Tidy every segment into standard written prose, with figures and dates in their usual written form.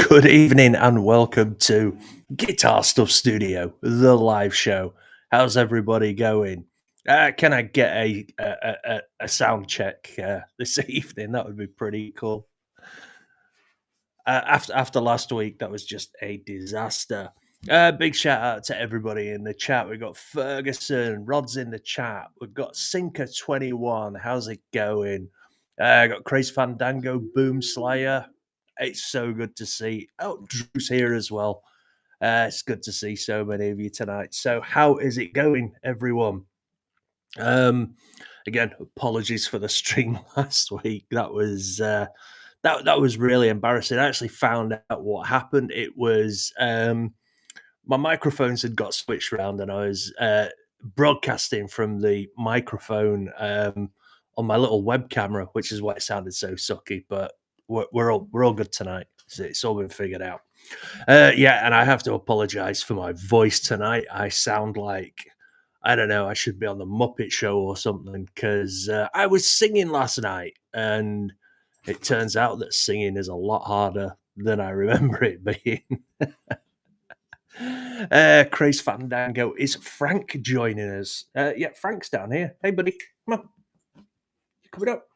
Good evening and welcome to Guitar Stuff Studio, the live show. How's everybody going? Can I get a sound check this evening? That would be pretty cool. After last week, that was just a disaster. Big shout out to everybody in the chat. We've got Ferguson, Rod's in the chat. We've got Sinker21. How's it going? Got Crazy Fandango, Boom Slayer. It's so good to see. Oh, Drew's here as well. It's good to see so many of you tonight. So, how is it going, everyone? Um, Again, apologies for the stream last week. That was really embarrassing. I actually found out what happened. It was my microphones had got switched around, and I was broadcasting from the microphone on my little web camera, which is why it sounded so sucky. But we're all good tonight. It's all been figured out. Yeah, and I have to apologize for my voice tonight. I sound like I don't know. I should be on the Muppet Show or something because I was singing last night, and it turns out that singing is a lot harder than I remember it being. Craze Fandango, is Frank joining us? Yeah, Frank's down here. Hey, buddy, come on, you coming up?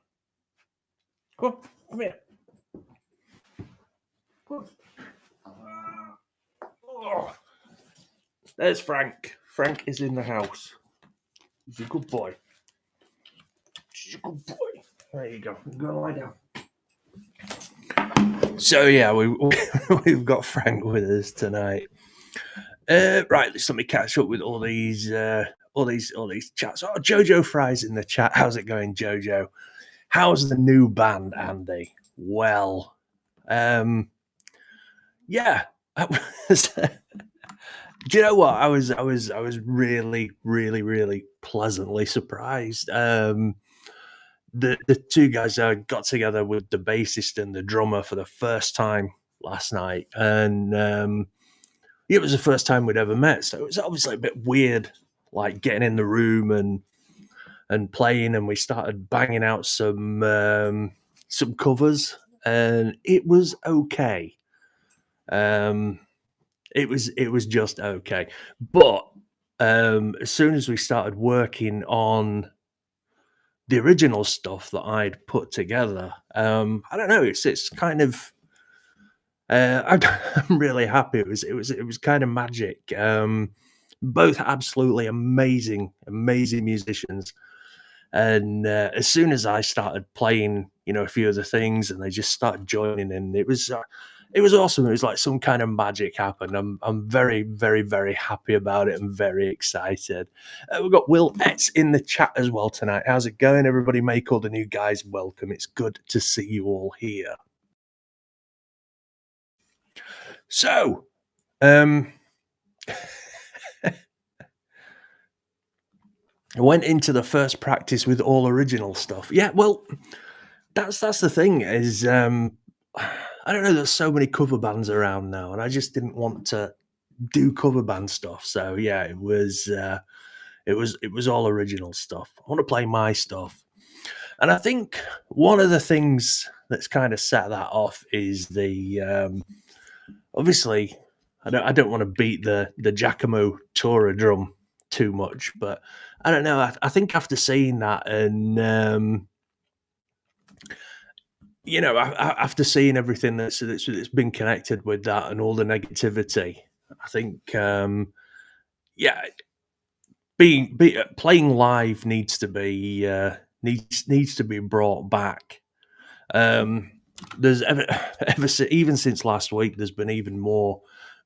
Come on, come here. Come on. Oh, there's Frank. Frank is in the house. He's a good boy. He's a good boy. There you go. I'm gonna lie down. So yeah, we've got Frank with us tonight. Right, let me catch up with all these chats. Oh, Jojo Fry's in the chat. How's it going, Jojo? How's the new band, Andy? Well, yeah. Do you know what? I was really, really, really pleasantly surprised. The two guys got together with the bassist and the drummer for the first time last night, and it was the first time we'd ever met, so it was obviously a bit weird, like getting in the room and playing, and we started banging out some covers, and it was okay. It was just okay, but as soon as we started working on the original stuff that I'd put together, I don't know, it's kind of I'm really happy. It was kind of magic. Both absolutely amazing musicians, and as soon as I started playing, a few of the things, and they just started joining in, it was awesome. It was like some kind of magic happened. I'm very very very happy about it. I'm very excited. We've got Will Etz in the chat as well tonight. How's it going, everybody? Make all the new guys welcome. It's good to see you all here. So, I went into the first practice with all original stuff. Yeah, well, that's the thing is, I don't know. There's so many cover bands around now, and I just didn't want to do cover band stuff. So yeah, it was all original stuff. I want to play my stuff, and I think one of the things that's kind of set that off is the obviously I don't want to beat the Giacomo Tora drum too much, but I don't know. I think after seeing that, and after seeing everything that's been connected with that and all the negativity, I think yeah, playing live needs to be brought back. Um, there's even since last week, there's been even more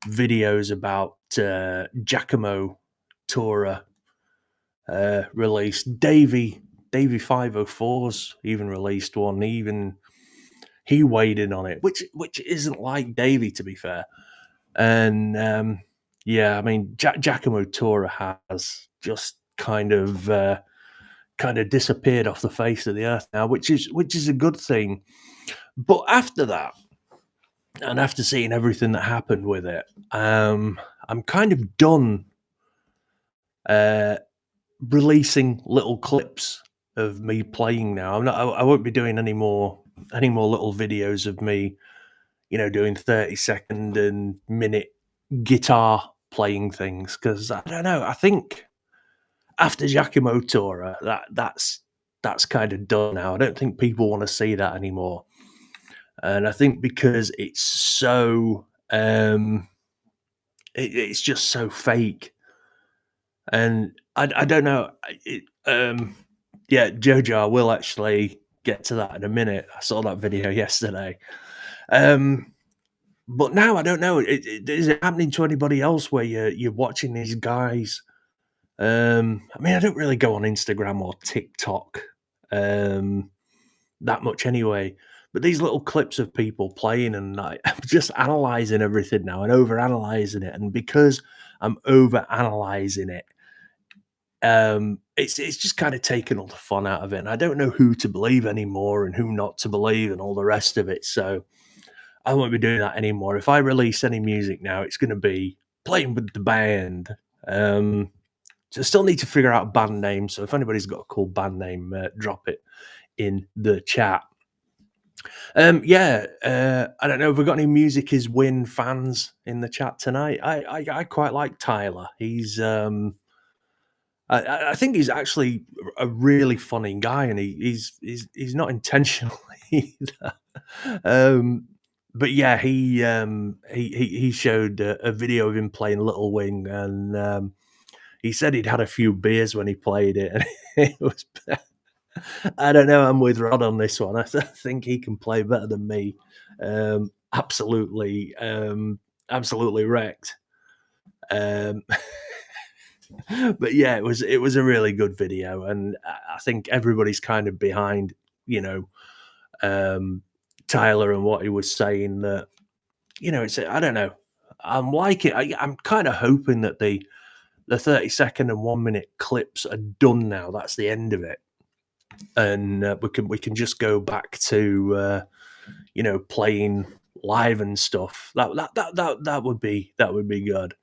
videos about Giacomo Tora released. Davey 504's even released one. Even he weighed in on it, which isn't like Davey, to be fair. And yeah, I mean Giacomo Tora has just kind of disappeared off the face of the earth now, which is a good thing. But after that, and after seeing everything that happened with it, I'm kind of done uh, releasing little clips of me playing now. I won't be doing any more little videos of me, doing 30-second and minute guitar playing things. Because I don't know, I think after Giacomo Tora, that's kind of done now. I don't think people want to see that anymore. And I think because it's so it's just so fake. And I don't know. Yeah, Jojo, I will actually get to that in a minute. I saw that video yesterday. Um, but now I don't know. Is it happening to anybody else where you're watching these guys? I mean, I don't really go on Instagram or TikTok um, that much anyway. But these little clips of people playing and I'm just analyzing everything now and over analyzing it. And because I'm over analyzing it, it's just kind of taken all the fun out of it, and I don't know who to believe anymore and who not to believe and all the rest of it. So I won't be doing that anymore. If I release any music now, it's going to be playing with the band. Um, so I still need to figure out a band name. So if anybody's got a cool band name, drop it in the chat. Yeah, I don't know if we've got any Music Is Win fans in the chat tonight. I quite like Tyler. I think he's actually a really funny guy, and he's not intentional either. Um, but yeah, he showed a video of him playing Little Wing, and he said he'd had a few beers when he played it, and it was. I don't know. I'm with Rod on this one. Think he can play better than me. Absolutely, absolutely wrecked. Um, but yeah, it was a really good video, and I think everybody's kind of behind, you know, um, Tyler and what he was saying. That it's I don't know. I'm like it. I'm kind of hoping that the 30-second and 1 minute clips are done now. That's the end of it, and we can just go back to playing live and stuff. That would be good.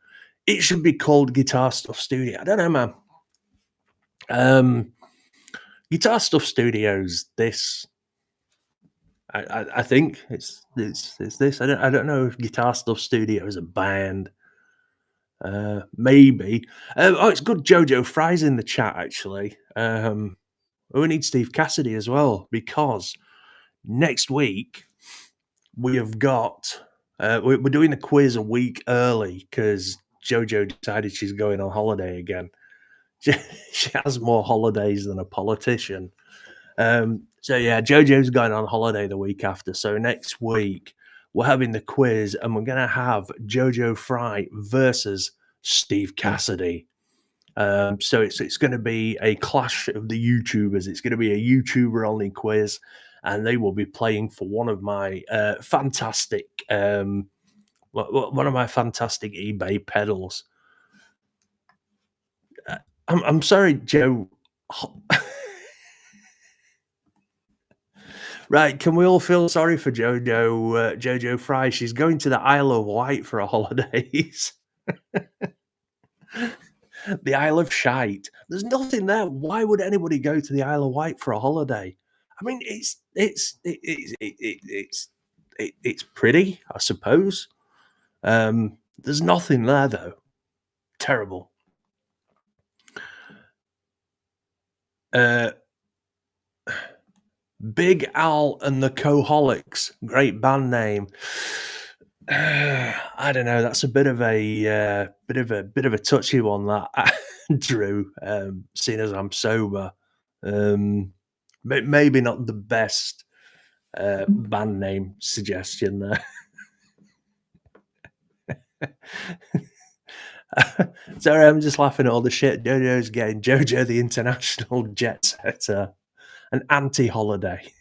It should be called Guitar Stuff Studio. I don't know, man. Um, Guitar Stuff Studios. This, I think it's this. I don't know if Guitar Stuff Studio is a band. Maybe. Oh, it's good. Jojo Fry's in the chat actually. We need Steve Cassidy as well because next week we have got. We're doing the quiz a week early because Jojo decided she's going on holiday again. She has more holidays than a politician. So yeah, JoJo's going on holiday the week after. So next week we're having the quiz, and we're gonna have Jojo Fry versus Steve Cassidy. So it's going to be a clash of the YouTubers. It's going to be a YouTuber only quiz, and they will be playing for one of my fantastic one of my fantastic eBay pedals. I'm sorry, Joe. Right, can we all feel sorry for Jojo Fry? She's going to the Isle of Wight for her holidays. The Isle of Shite. There's nothing there. Why would anybody go to the Isle of Wight for a holiday? I mean, it's pretty, I suppose. There's nothing there though. Terrible. Big Al and the Coholics, great band name. I don't know. That's a bit of a touchy one, that Drew. Seeing as I'm sober, maybe not the best band name suggestion there. Sorry, I'm just laughing at all the shit Jojo's getting. Jojo, the international jet setter, an anti-holiday.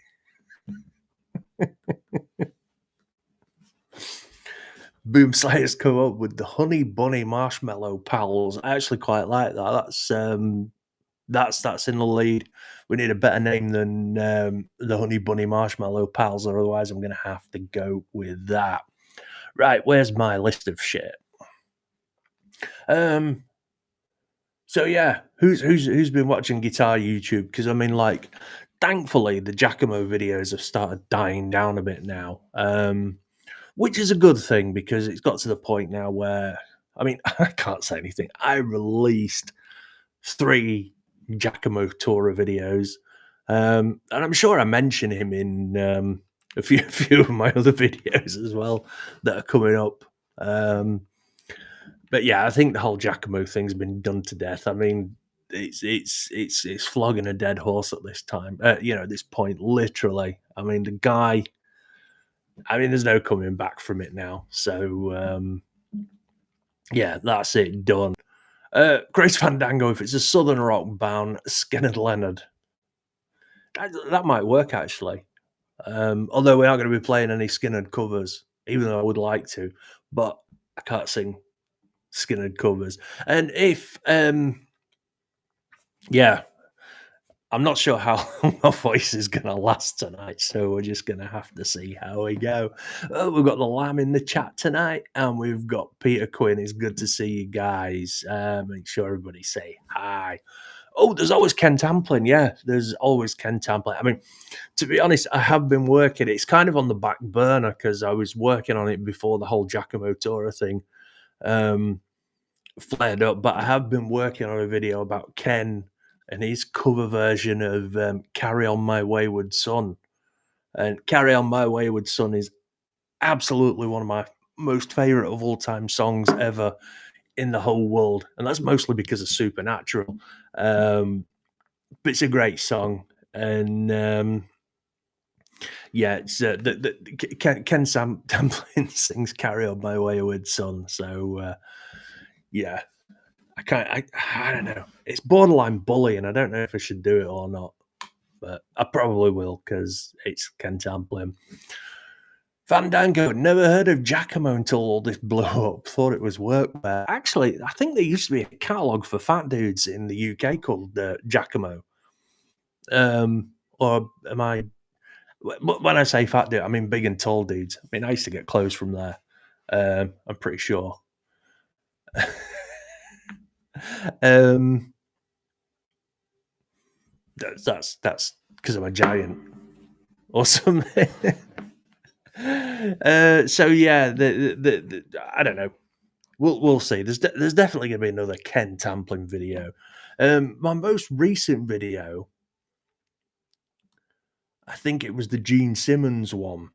Boom Slayer's come up with the Honey Bunny Marshmallow Pals. I actually quite like that. That's in the lead. We need a better name than the Honey Bunny Marshmallow Pals, or otherwise I'm going to have to go with that. Right, where's my list of shit? So yeah, who's been watching guitar YouTube? Because I mean, like, thankfully the Giacomo videos have started dying down a bit now. which is a good thing because it's got to the point now where, I mean, I can't say anything. I released 3 Giacomo Tora videos, and I'm sure I mention him in a few of my other videos as well that are coming up. But yeah, I think the whole Giacomo thing's been done to death. I mean, it's flogging a dead horse at this time. At this point, literally. I mean, the guy. I mean, there's no coming back from it now. So yeah, that's it, done. Grace Fandango, if it's a southern rock band, Skinner Leonard. That might work actually. Although we aren't going to be playing any Skinner covers, even though I would like to, but I can't sing Skinner covers. And if yeah, I'm not sure how my voice is going to last tonight, so we're just going to have to see how we go. We've got the Lamb in the chat tonight, and we've got Peter Quinn. It's good to see you guys. Make sure everybody say hi. Oh, there's always Ken Tamplin. Yeah, there's always Ken Tamplin. I mean, to be honest, I have been working. It's kind of on the back burner because I was working on it before the whole Giacomo Tora thing flared up. But I have been working on a video about Ken and his cover version of Carry On My Wayward Son. And Carry On My Wayward Son is absolutely one of my most favorite of all time songs ever in the whole world. And that's mostly because of Supernatural. But it's a great song. And yeah, it's Ken Tamplin sings Carry On My Wayward Son. So yeah, I don't know. It's borderline bullying. I don't know if I should do it or not, but I probably will because it's Ken Tamplin. Fandango, never heard of Giacomo until all this blew up. Thought it was workwear. Actually, I think there used to be a catalogue for fat dudes in the UK called Giacomo. Or am I? When I say fat dude, I mean big and tall dudes. I mean, I used to get clothes from there. I'm pretty sure. That's because I'm a giant or something. So yeah, the I don't know. We'll see. There's definitely going to be another Ken Tamplin video. My most recent video, I think it was the Gene Simmons one.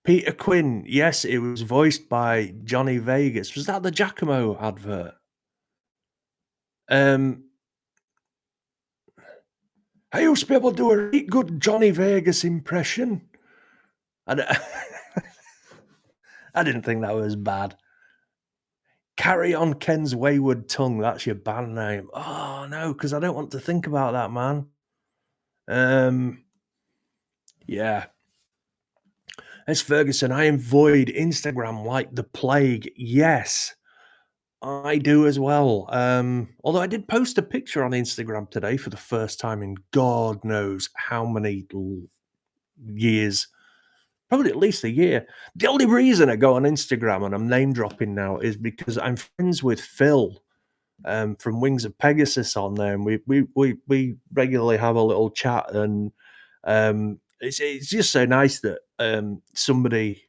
Peter Quinn, yes, it was voiced by Johnny Vegas. Was that the Giacomo advert? I used to be able to do a really good Johnny Vegas impression. I didn't think that was bad. Carry On Ken's Wayward Tongue. That's your band name. Oh no, because I don't want to think about that, man. Yeah. S. Ferguson, I avoid Instagram like the plague. Yes, I do as well. Although I did post a picture on Instagram today for the first time in God knows how many years. Probably at least a year. The only reason I go on Instagram and I'm name dropping now is because I'm friends with Phil from Wings of Pegasus on there, and we regularly have a little chat, and it's just so nice that somebody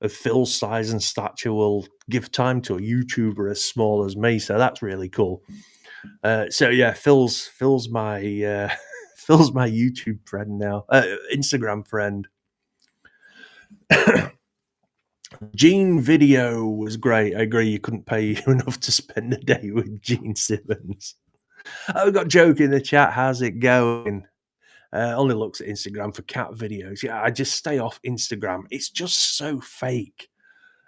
of Phil's size and stature will give time to a YouTuber as small as me. So that's really cool. So yeah, Phil's my Phil's my YouTube friend now, Instagram friend. Gene video was great. I agree. You couldn't pay you enough to spend a day with Gene Simmons. Oh, we got Joke in the chat. How's it going? Only looks at Instagram for cat videos. Yeah, I just stay off Instagram. It's just so fake.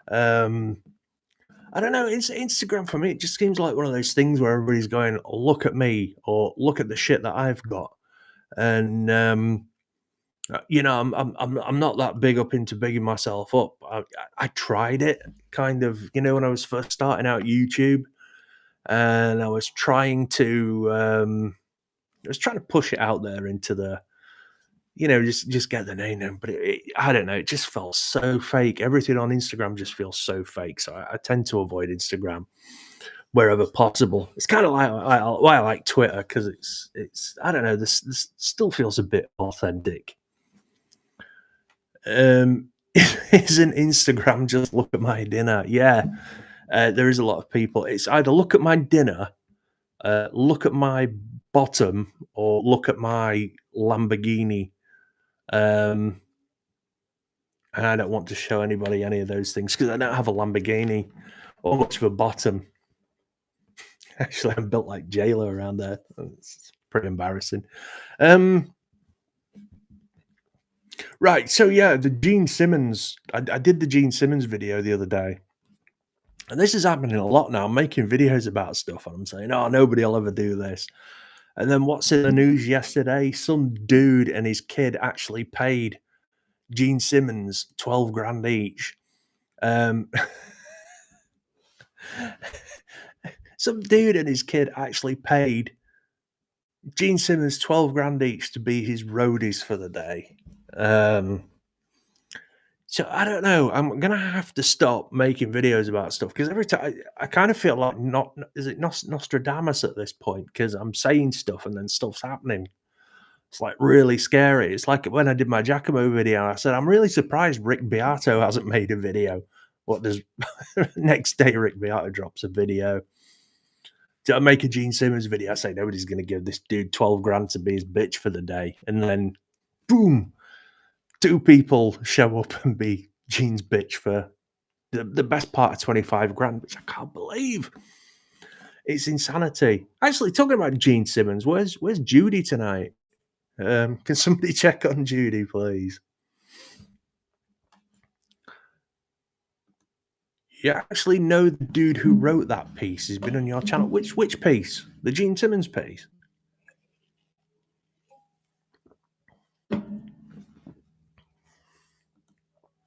I don't know. It's Instagram for me. It just seems like one of those things where everybody's going, "Look at me," or "Look at the shit that I've got," and I'm not that big up into bigging myself up. I tried it kind of, when I was first starting out YouTube, and I was trying to push it out there into the, just get the name, but I don't know, it just felt so fake. Everything on Instagram just feels so fake, so I tend to avoid Instagram wherever possible. It's kind of like why I like Twitter, because it's I don't know, this still feels a bit authentic. Um, isn't Instagram just look at my dinner? Yeah, there is a lot of people. It's either look at my dinner, look at my bottom, or look at my Lamborghini. Um, and I don't want to show anybody any of those things because I don't have a Lamborghini or much of a bottom. Actually, I'm built like JLo around there. It's pretty embarrassing. Um, right. So yeah, the Gene Simmons. I did the Gene Simmons video the other day, and this is happening a lot now. I'm making videos about stuff, and I'm saying, "Oh, nobody will ever do this." And then what's in the news yesterday? Some dude and his kid actually paid Gene Simmons 12 grand each. Um, some dude and his kid actually paid Gene Simmons 12 grand each to be his roadies for the day. So I don't know. I'm gonna have to stop making videos about stuff because every time I kind of feel like not is it Nostradamus at this point because I'm saying stuff and then stuff's happening. It's like really scary. It's like when I did my Giacomo video, I said I'm really surprised Rick Beato hasn't made a video. What does next day Rick Beato drops a video? Did I make a Gene Simmons video? I say nobody's gonna give this dude 12 grand to be his bitch for the day, and then boom, two people show up and be Gene's bitch for the best part of 25 grand, which I can't believe. It's insanity. Actually, talking about Gene Simmons, where's Judy tonight? Can somebody check on Judy, please? You actually know the dude who wrote that piece. He's been on your channel. Which piece? The Gene Simmons piece?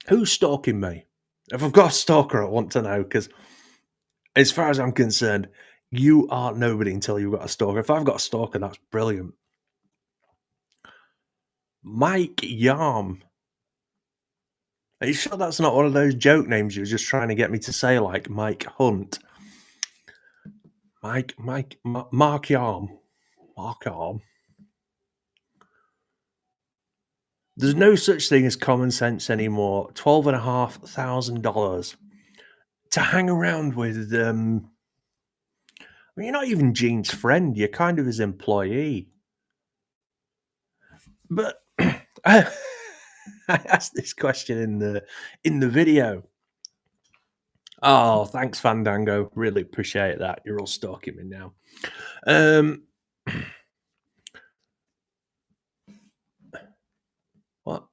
Who's stalking me? If I've got a stalker, I want to know because, as far as I'm concerned, you are nobody until you've got a stalker. If I've got a stalker, that's brilliant. Mike Yarm. Are you sure that's not one of those joke names you were just trying to get me to say, like Mike Hunt? Mark Yarm. Mark Yarm. There's no such thing as common sense anymore. $12,500 to hang around with. You're not even Gene's friend. You're kind of his employee. But I asked this question in the video. Oh, thanks, Fandango. Really appreciate that. You're all stalking me now. Um, what?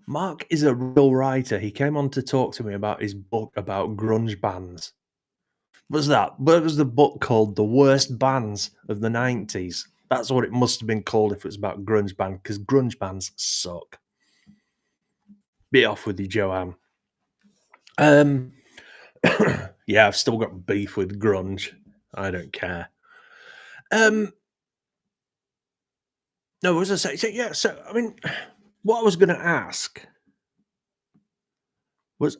Mark is a real writer. He came on to talk to me about his book about grunge bands. What was the book called? The Worst Bands of the 90s. That's what it must have been called if it was about grunge band, because grunge bands suck. Be off with you, Joanne. Yeah, I've still got beef with grunge. I don't care. No, as I say, so I mean, what I was gonna ask was,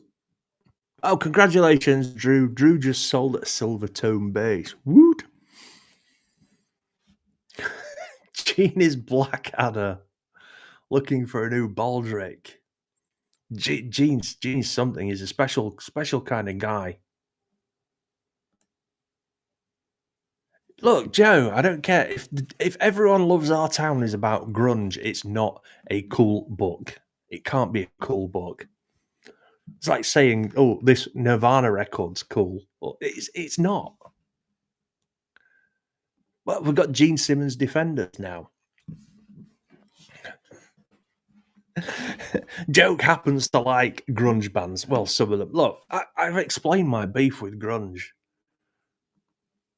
oh, congratulations, Drew. Drew just sold a Silvertone bass. Woot! Gene is Blackadder looking for a new Baldric. Gene's something. He's a special kind of guy. Look, Joe, I don't care if Everyone Loves Our Town is about grunge. It's not a cool book. It can't be a cool book. It's like saying, "Oh, this Nirvana record's cool." Well, it's not. Well, we've got Gene Simmons Defenders now. Joke happens to like grunge bands. Well, some of them. Look, I've explained my beef with grunge.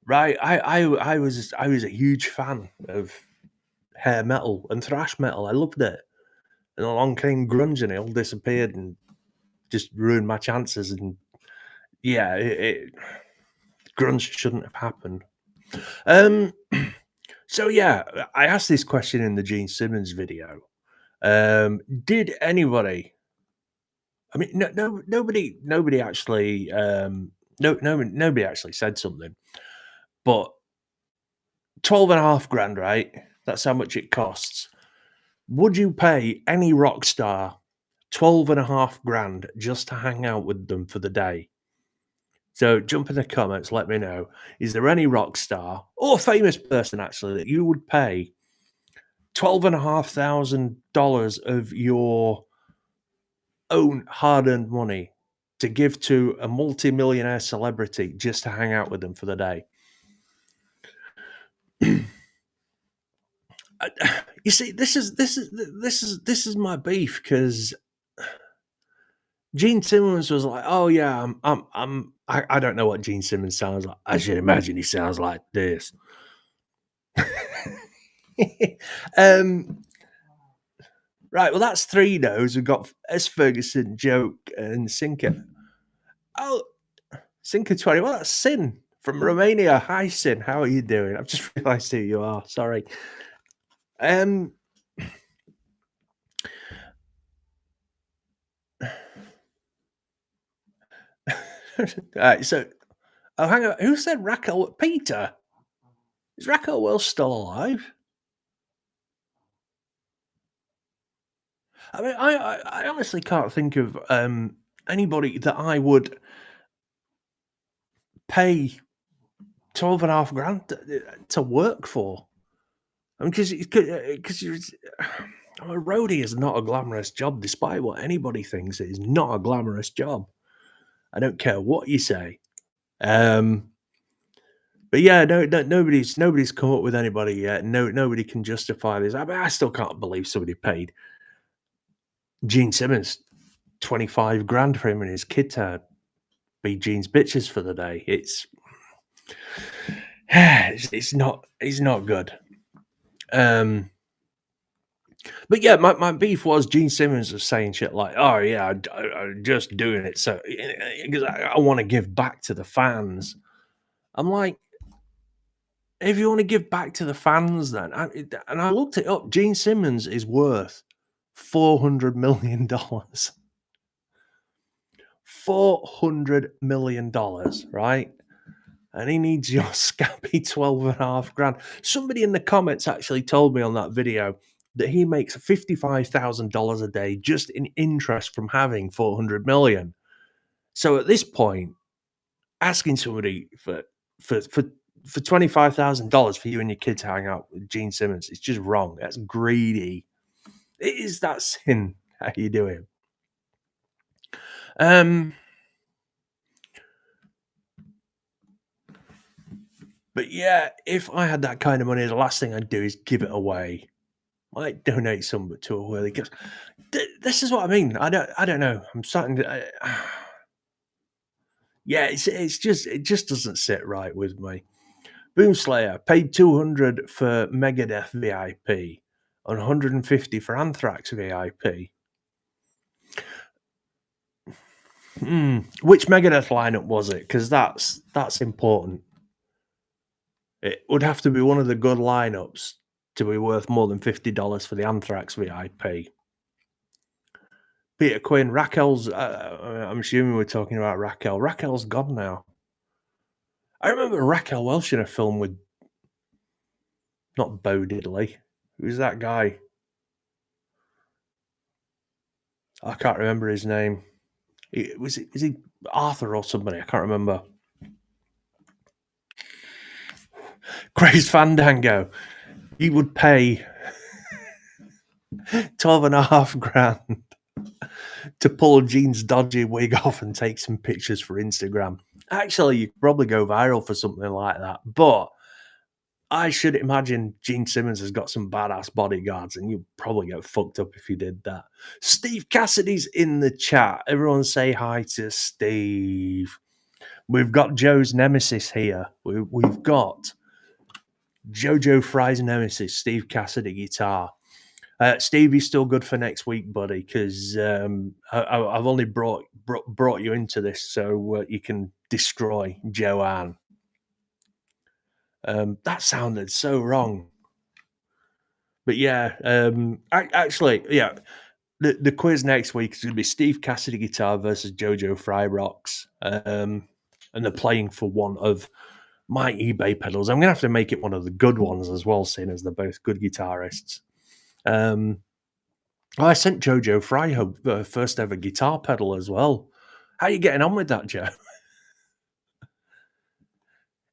Right, I was a huge fan of hair metal and thrash metal. I loved it. And along came grunge and it all disappeared and just ruined my chances. And yeah, grunge shouldn't have happened. So yeah, I asked this question in the Gene Simmons video. Did anybody? I mean, nobody actually. Nobody actually said something. But 12.5 grand, right? That's how much it costs. Would you pay any rock star $12.5 grand just to hang out with them for the day. So jump in the comments, let me know. Is there any rock star or famous person actually that you would pay $12,500 of your own hard-earned money to give to a multi-millionaire celebrity just to hang out with them for the day? You see, this is my beef, because Gene Simmons was like, "Oh yeah, I don't know what Gene Simmons sounds like. I should imagine he sounds like this." um, right. Well, that's three no's. We've got S. Ferguson, Joke, and Sinker. Oh, Sinker 20. Well, that's Sin from Romania. Hi, Sin. How are you doing? I've just realised who you are. Sorry. All right. So, oh, hang on. Who said Raquel? Peter? Is Raquel Welch still alive? I mean, I honestly can't think of anybody that I would pay 12.5 grand to work for. I mean, because a roadie is not a glamorous job, despite what anybody thinks. It is not a glamorous job. I don't care what you say. But yeah, nobody's come up with anybody yet. Nobody can justify this. I mean, I still can't believe somebody paid Gene Simmons 25 grand for him and his kid to be Gene's bitches for the day. It's not good. But yeah, my beef was Gene Simmons was saying shit like, "Oh yeah, I'm just doing it so because I want to give back to the fans." I'm like, if you want to give back to the fans, then and I looked it up. Gene Simmons is worth $400 million. $400 million, right? And he needs your scabby 12.5 grand. Somebody in the comments actually told me on that video that he makes $55,000 a day just in interest from having 400 million. So at this point, asking somebody for $25,000 for you and your kids to hang out with Gene Simmons, it's just wrong. That's greedy. It is that Sin. How you doing? But yeah, if I had that kind of money, the last thing I'd do is give it away. Might donate some to a worthy cause. This is what I mean. I don't know. I'm starting to. Yeah, it's just it just doesn't sit right with me. Boomslayer paid 200 for Megadeth VIP and 150 for Anthrax VIP. Which Megadeth lineup was it? Because that's important. It would have to be one of the good lineups to be worth more than $50 for the Anthrax VIP. Peter Quinn, Raquel's. I'm assuming we're talking about Raquel. Raquel's gone now. I remember Raquel Welch in a film with not Bo Diddley. Who's that guy? I can't remember his name. Is he Arthur or somebody? I can't remember. Crazed Fandango. You would pay 12.5 grand to pull Gene's dodgy wig off and take some pictures for Instagram. Actually, you could probably go viral for something like that. But I should imagine Gene Simmons has got some badass bodyguards, and you'd probably get fucked up if you did that. Steve Cassidy's in the chat. Everyone say hi to Steve. We've got Joe's nemesis here. We've got Jojo Fry's nemesis, Steve Cassidy guitar. Stevie's still good for next week, buddy, because I've only brought you into this so you can destroy Joanne. That sounded so wrong. But yeah, actually, yeah, the quiz next week is going to be Steve Cassidy guitar versus Jojo Fry rocks. And they're playing for one of my eBay pedals. I'm going to have to make it one of the good ones as well, seeing as they're both good guitarists. Oh, I sent Jojo Fryhope the first ever guitar pedal as well. How are you getting on with that, Joe?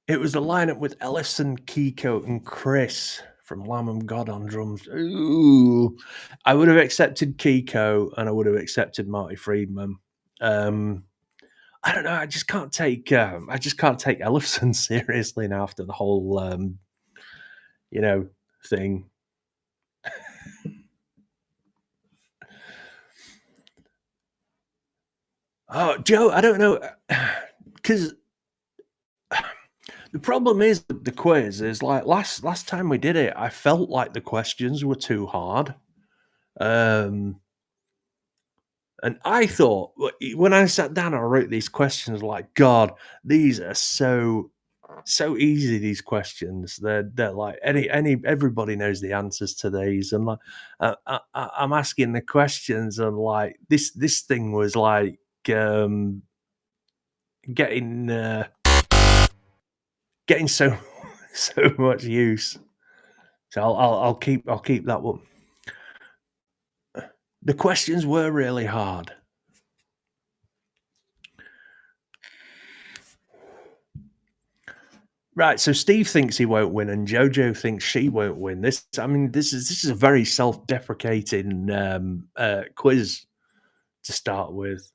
It was a lineup with Ellison, Kiko, and Chris from Lamb of God on drums. Ooh, I would have accepted Kiko, and I would have accepted Marty Friedman. Um, I don't know. I just can't take Ellison seriously now after the whole, you know, thing. Oh, Joe, I don't know, because the problem is with the quiz is like last time we did it, I felt like the questions were too hard. Um, and I thought when I sat down, I wrote these questions like, God, these are so easy. These questions, they're like any everybody knows the answers to these, and like I'm asking the questions, and like this thing was like um, getting getting so so much use. So I'll keep that one. The questions were really hard. Right, so Steve thinks he won't win, and Jojo thinks she won't win. I mean, this is a very self-deprecating quiz to start with.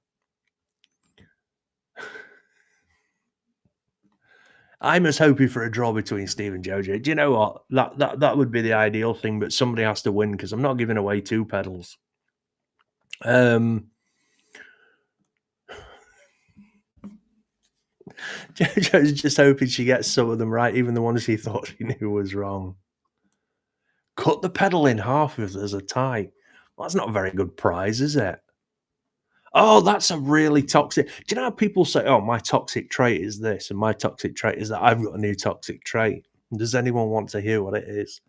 I'm as hoping for a draw between Steve and Jojo. Do you know what? That would be the ideal thing, but somebody has to win because I'm not giving away two pedals. Jojo's just hoping she gets some of them right, even the ones she thought she knew was wrong. Cut the pedal in half if there's a tie. Well, that's not a very good prize, is it? Oh, that's a really toxic. Do you know how people say, "Oh, my toxic trait is this, and my toxic trait is that"? I've got a new toxic trait. Does anyone want to hear what it is?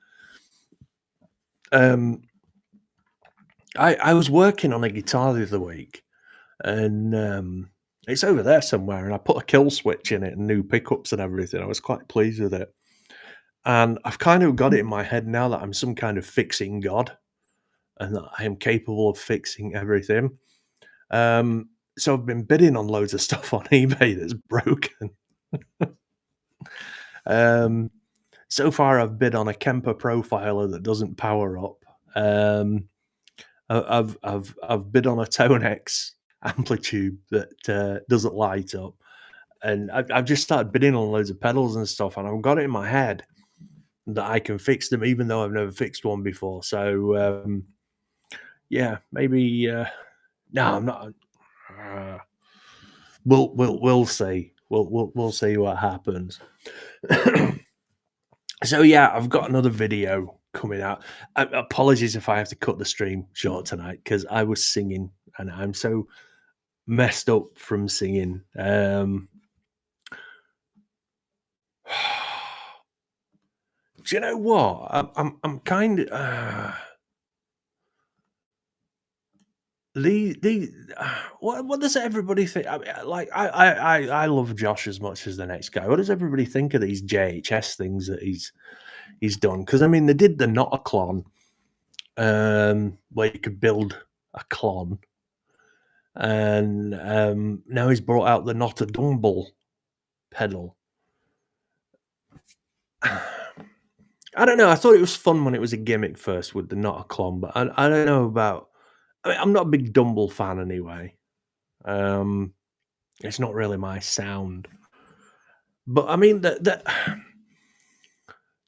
Um, I was working on a guitar the other week, and it's over there somewhere. And I put a kill switch in it and new pickups and everything. I was quite pleased with it, and I've kind of got it in my head now that I'm some kind of fixing god, and that I am capable of fixing everything. So I've been bidding on loads of stuff on eBay that's broken. Um, so far, I've bid on a Kemper profiler that doesn't power up. I've bid on a Tonex amplitude that doesn't light up, and I've just started bidding on loads of pedals and stuff, and I've got it in my head that I can fix them, even though I've never fixed one before. So yeah, maybe. No, I'm not. Uh, we'll see. We'll see what happens. So yeah, I've got another video coming out. Apologies if I have to cut the stream short tonight because I was singing and I'm so messed up from singing. Do you know what? I'm kind of the what does everybody think? I mean, like I love Josh as much as the next guy. What does everybody think of these JHS things that he's done? Because I mean, they did the not a clon, where you could build a clon, and now he's brought out the not a dumble pedal. I don't know. I thought it was fun when it was a gimmick first with the not a clon, but I don't know about. I mean, I'm not a big Dumble fan anyway. Um, it's not really my sound. But I mean, they're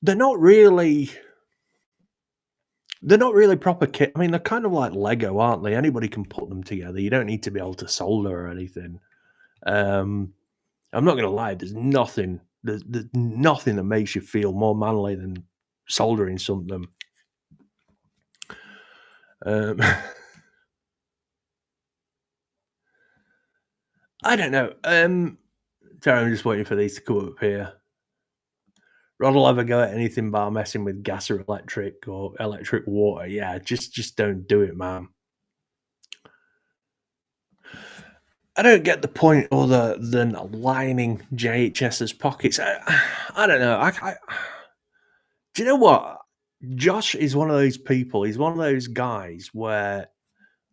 not really they're not really proper kit. I mean, they're kind of like Lego, aren't they? Anybody can put them together. You don't need to be able to solder or anything. Um, I'm not gonna lie. There's nothing that makes you feel more manly than soldering something. Um, I don't know. Sorry, I'm just waiting for these to come up here. Rod will ever go at anything bar messing with gas or electric water. Yeah, just don't do it, man. I don't get the point other than lining JHS's pockets. I don't know. Do you know what? Josh is one of those people. He's one of those guys where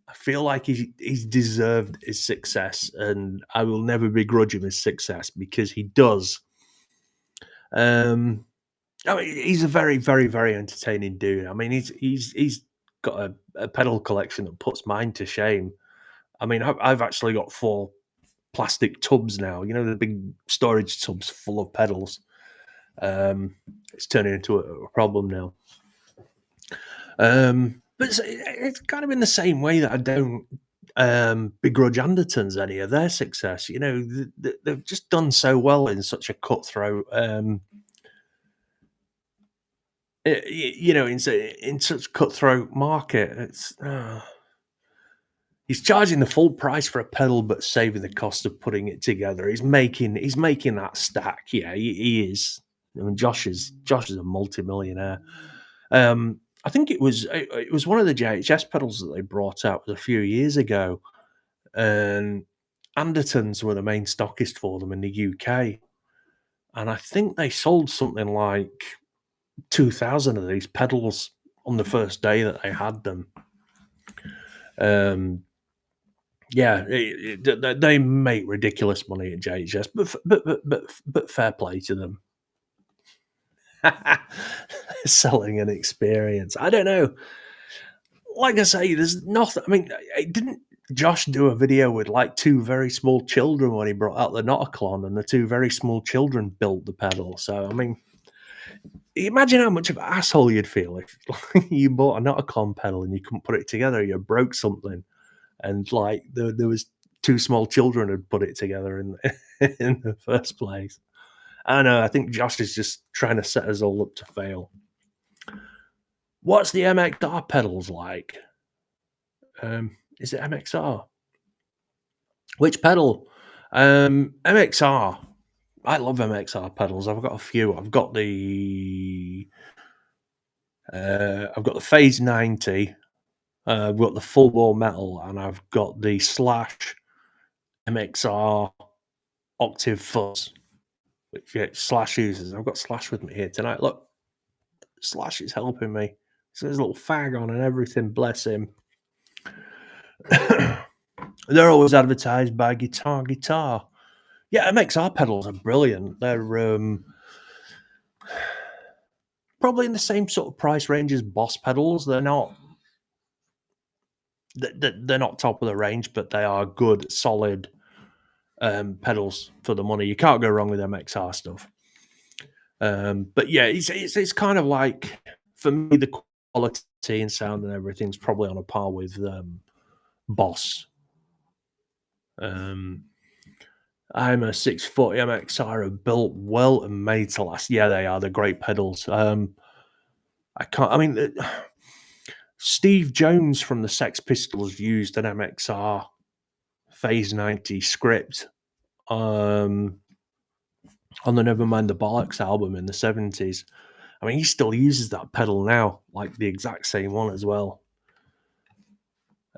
I feel like he's deserved his success, and I will never begrudge him his success because he does. Um, I mean, he's a very, very, very entertaining dude. I mean, he's got a pedal collection that puts mine to shame. I mean, I've actually got 4 plastic tubs now. You know, the big storage tubs full of pedals. It's turning into a problem now. But it's kind of in the same way that I don't begrudge Andertons any of their success. You know, they've just done so well in such a cutthroat, you know, in such cutthroat market. It's he's charging the full price for a pedal, but saving the cost of putting it together. He's making that stack. Yeah, he is. I mean, Josh is a multimillionaire. I think it was one of the JHS pedals that they brought out a few years ago, and Andertons were the main stockist for them in the UK, and I think they sold something like 2,000 of these pedals on the first day that they had them. Um, yeah, they make ridiculous money at JHS, but fair play to them. Selling an experience. I don't know. Like I say, there's nothing. I mean, didn't Josh do a video with like 2 very small children when he brought out the Nauticlon, and the 2 very small children built the pedal? So, I mean, imagine how much of an asshole you'd feel if you bought a Nauticlon pedal and you couldn't put it together, you broke something, and like there was 2 small children had put it together in in the first place. I don't know. I think Josh is just trying to set us all up to fail. What's the MXR pedals like? Is it MXR? Which pedal? MXR. I love MXR pedals. I've got a few. I've got the Phase 90. I've got the full bore metal, and I've got the Slash MXR Octave Fuzz, which Slash uses. I've got Slash with me here tonight. Look, Slash is helping me. So there's a little fag on and everything. Bless him. They're always advertised by Guitar. Yeah, MXR pedals are brilliant. They're probably in the same sort of price range as Boss pedals. They're not top of the range, but they are good, solid pedals for the money. You can't go wrong with MXR stuff. But yeah, it's kind of like, for me, the quality and sound and everything's probably on a par with Boss. I'm a 640 MXR are built well and made to last. Yeah, they are. They're great pedals. I can't. I mean, Steve Jones from the Sex Pistols used an MXR Phase 90 script on the Nevermind the Bollocks album in the 70s. I mean, he still uses that pedal now, like the exact same one as well.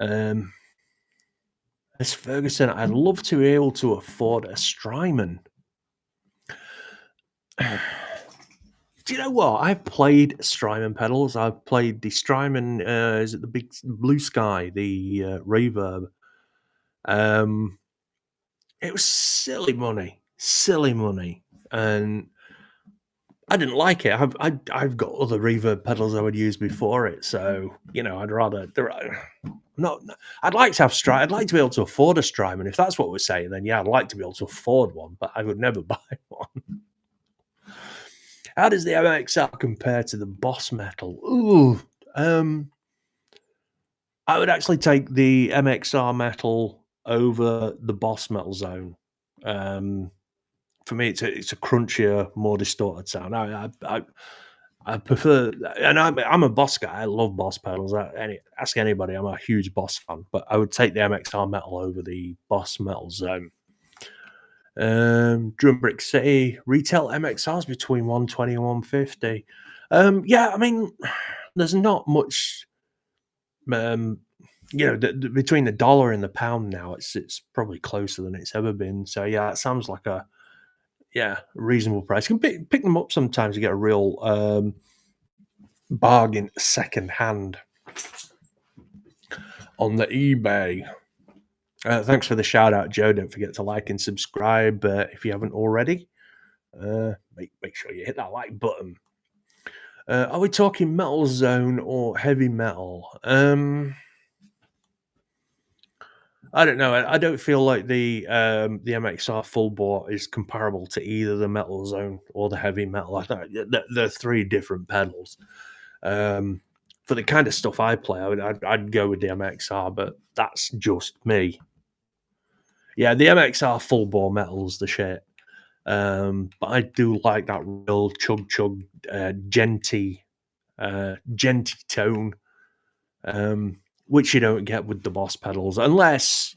As Ferguson, I'd love to be able to afford a Strymon. Do you know what? I've played Strymon pedals. I've played the Strymon, is it the big Blue Sky, the Reverb? It was silly money, and I didn't like it. I've got other reverb pedals I would use before it, so you know I'd rather not. I'd like to have Strymon. I'd like to be able to afford a Strymon. If that's what we're saying, then yeah, I'd like to be able to afford one, but I would never buy one. How does the MXR compare to the Boss Metal? Ooh, I would actually take the MXR Metal over the Boss Metal Zone. For me, it's a crunchier, more distorted sound. I prefer, and I'm a Boss guy. I love Boss pedals. Ask anybody, I'm a huge Boss fan. But I would take the MXR Metal over the Boss Metal Zone. Drum Brick City retail MXRs between 120 and 150. Yeah, I mean, there's not much. You know, between the dollar and the pound now, it's probably closer than it's ever been. So yeah, it sounds like a reasonable price. You can pick them up sometimes. You get a real bargain second hand on the eBay. Thanks for the shout out, Joe. Don't forget to like and subscribe if you haven't already. Make sure you hit that like button. Are we talking Metal Zone or heavy metal? I don't know. I don't feel like the MXR full bore is comparable to either the Metal Zone or the heavy metal. I thought they're three different pedals. For the kind of stuff I play, I'd go with the MXR, but that's just me. Yeah, the MXR full bore metal's the shit. But I do like that real chug chug, genty tone, which you don't get with the Boss pedals unless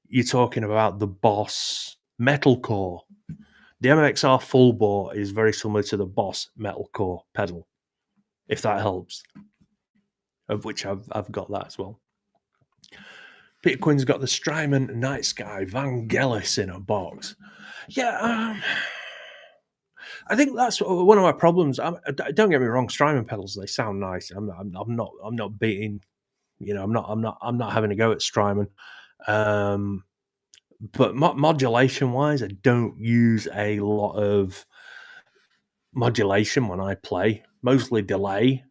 you're talking about the Boss metalcore. The MXR full bore is very similar to the Boss metalcore pedal, if that helps. Of which I've got that as well. Peter Quinn's got the Strymon Night Sky Vangelis in a box. Yeah, I think that's one of my problems. Don't get me wrong, Strymon pedals, they sound nice. I'm not beating, I'm not having a go at Strymon. But modulation wise, I don't use a lot of modulation when I play, mostly delay.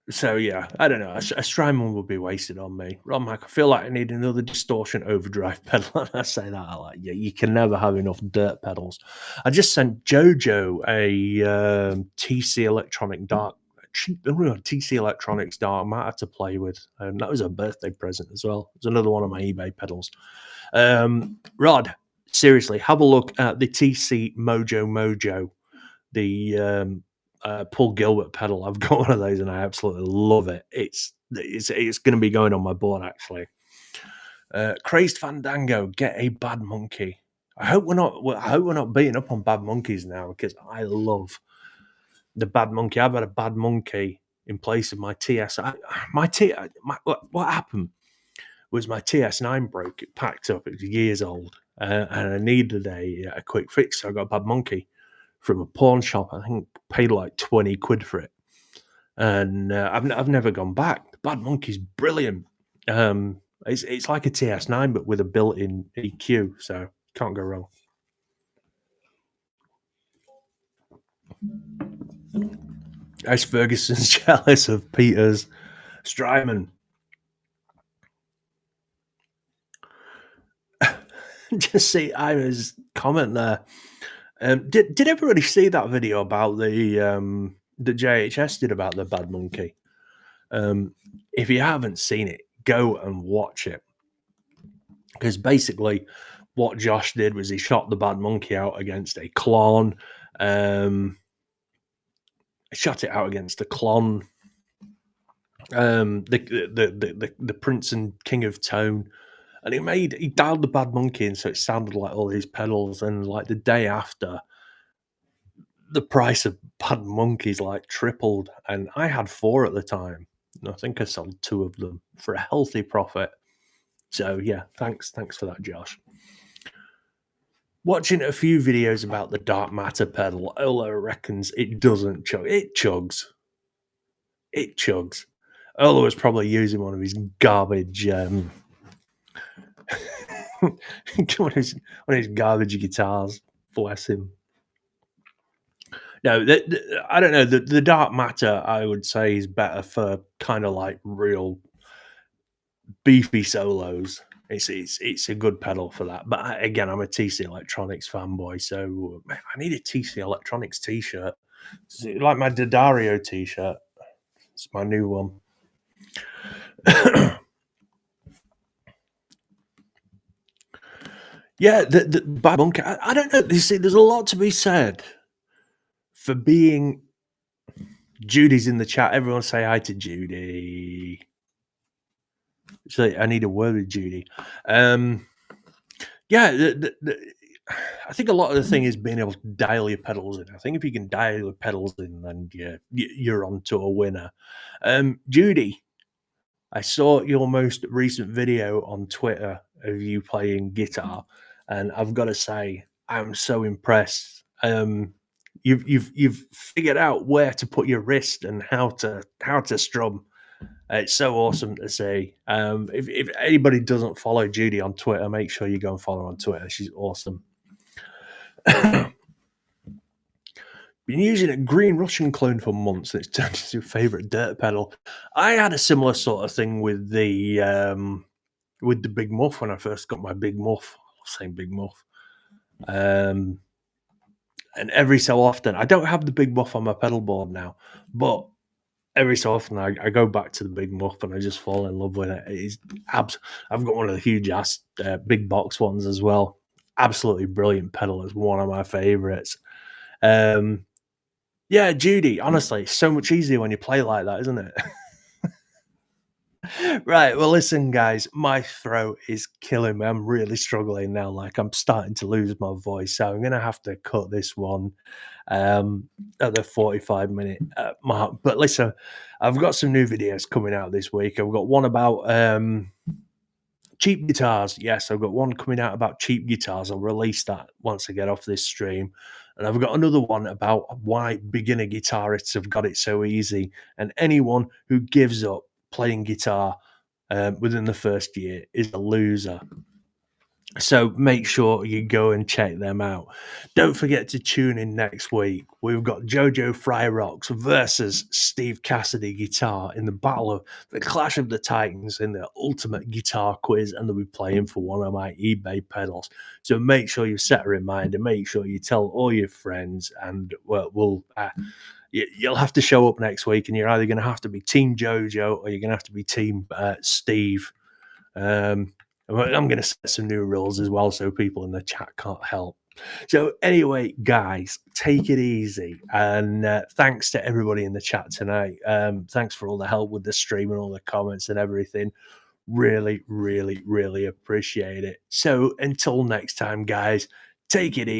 So yeah, I don't know. A Strymon would be wasted on me. Ron Mac, I feel like I need another distortion overdrive pedal. And I say that I like, yeah, you can never have enough dirt pedals. I just sent Jojo a TC Electronic Dark TC Electronics Dark Matter to play with. That was a birthday present as well. It's another one of my eBay pedals. Rod, seriously, have a look at the TC Mojo, the Paul Gilbert pedal. I've got one of those and I absolutely love it. It's going to be going on my board actually. Crazed Fandango, get a Bad Monkey. I hope we're not beating up on Bad Monkeys now because I love the Bad Monkey. I've had a Bad Monkey in place of my TS. What happened was my TS9 broke. It packed up. It was years old, and I needed a quick fix. So I got a Bad Monkey from a pawn shop. I think paid like 20 quid for it, and I've never gone back. The Bad Monkey's brilliant. It's like a TS9 but with a built-in EQ, so can't go wrong. Ice Ferguson's jealous of Peter's Strymon. Just see Ira's comment there. Did everybody see that video about the JHS did about the Bad Monkey? If you haven't seen it, go and watch it. Because basically, what Josh did was he shot the Bad Monkey out against a Klon. Shot it out against the Klon. The Prince and King of Tone. And he dialed the Bad Monkey in so it sounded like all these pedals. And like the day after, the price of Bad Monkeys like tripled. And I had 4 at the time. And I think I sold 2 of them for a healthy profit. So yeah, thanks for that, Josh. Watching a few videos about the Dark Matter pedal, Ola reckons it doesn't chug. It chugs. It chugs. Ola was probably using one of his garbage one of his garbage guitars. Bless him. No, I don't know. The Dark Matter, I would say, is better for kind of like real beefy solos. It's a good pedal for that. But again, I'm a TC Electronics fanboy, so I need a TC Electronics t-shirt. Like my Daddario t-shirt. It's my new one. Yeah, the Bad Monkey. I don't know. You see, there's a lot to be said for being. Judy's in the chat. Everyone say hi to Judy. So I need a word with Judy. Yeah, I think a lot of the thing is being able to dial your pedals in. I think if you can dial your pedals in, then you're on to a winner. Judy, I saw your most recent video on Twitter of you playing guitar, and I've got to say, I'm so impressed. you've figured out where to put your wrist and how to strum. It's so awesome to see. If anybody doesn't follow Judy on Twitter, make sure you go and follow her on Twitter. She's awesome. Been using a green Russian clone for months, and it's turned into a favorite dirt pedal. I had a similar sort of thing with the Big Muff when I first got my Big Muff. Same Big Muff. And every so often, I don't have the Big Muff on my pedal board now, but every so often I go back to the Big Muff and I just fall in love with it. It's I've got one of the huge ass big box ones as well. Absolutely brilliant pedal. It's one of my favorites. Um, yeah, Judy. Honestly, it's so much easier when you play like that, isn't it? Right. Well, listen, guys, my throat is killing me. I'm really struggling now. Like I'm starting to lose my voice, so I'm gonna have to cut this one at the 45-minute mark. But listen, I've got some new videos coming out this week. I've got one about cheap guitars. Yes, I've got one coming out about cheap guitars. I'll release that once I get off this stream. And I've got another one about why beginner guitarists have got it so easy. And anyone who gives up playing guitar within the first year is a loser. So make sure you go and check them out. Don't forget to tune in next week. We've got Jojo Fryrocks versus Steve Cassidy guitar in the battle of the Clash of the Titans in the ultimate guitar quiz, and they'll be playing for one of my eBay pedals. So make sure you set a reminder, make sure you tell all your friends, and you'll have to show up next week, and you're either going to have to be Team Jojo or you're going to have to be Team Steve. I'm going to set some new rules as well so people in the chat can't help. So anyway, guys, take it easy. And thanks to everybody in the chat tonight. Thanks for all the help with the stream and all the comments and everything. Really, really, really appreciate it. So until next time, guys, take it easy.